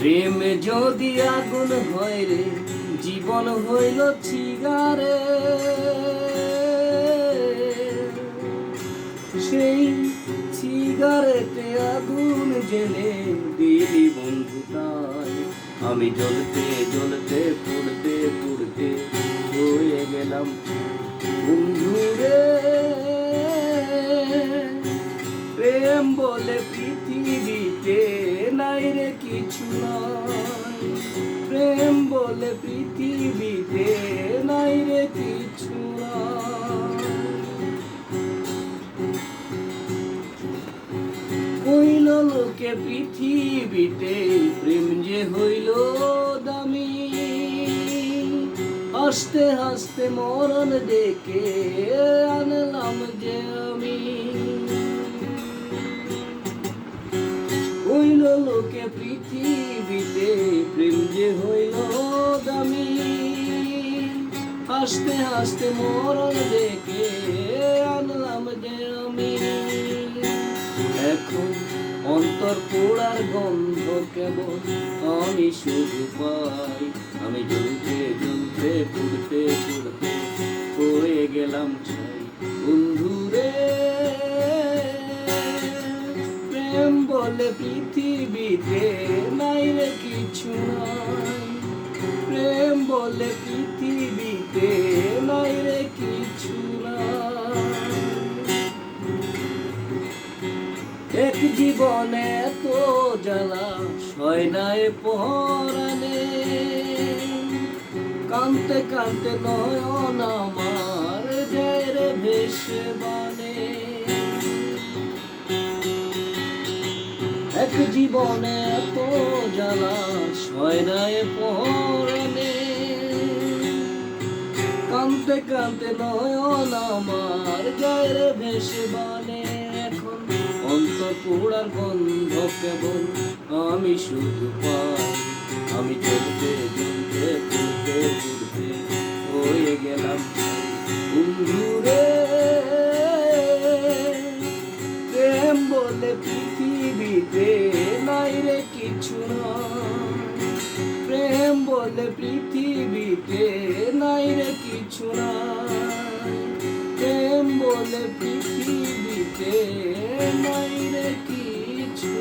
প্রেম যদি আগুন হয় রে, জীবন হইল চিগারে। সেই সিগারেটে আগুন জেলে দিলি বন্ধু তাই। আমি জ্বলতে জ্বলতে পুড়তে পুড়তে হয়ে গেলাম বন্ধু রে। প্রেম বলে পৃথিবীতে নাই রে কিছু নাই। প্রেম বলে পৃথিবীতে নাই রে কিছু নাই। হইল লোকে পৃথিবীতে প্রেম যে হইল দামি। হাসতে হাসতে মরণ ডেকে আনলাম যে আমি। হইল লোকে পৃথিবীতে প্রেম যে হইল দামি। হাসতে হাসতে মরণ ডেকে আনলাম যে আমি। এখন অন্তর পোড়ার গন্ধ কেবল আমি শুধু পাই। আমি জ্বলতে জ্বলতে পুড়তে পুড়তে হয়ে গেলাম ছাই বন্ধু রে। প্রেম বলে পৃথিবীতে নাই রে কিছু নাই। প্রেম বলে পৃথিবীতে নাই রে কিছু নাই। এক জীবনে তো জ্বালা সয় নাই পরাণে। কানতে কানতে নয়ন আমার যায় রে ভেসে বানে। এক জীবনে তো জ্বালা সয় নাই পরাণে। কানতে কানতে নয়ন আমার যায় রে ভেসে বানে। এখন অন্তর পোড়ার গন্ধ কেবল আমি শুধু পাই। আমি জ্বলতে জ্বলতে পুড়তে পুড়তে হয়ে গেলাম বন্ধু রে। প্রেম বলে পৃথিবীতে নাই রে কিছু নাই। প্রেম বলে পৃথিবীতে নাই রে কিছু নাই। প্রেম বলে পৃথিবীতে নাই রে কিছু।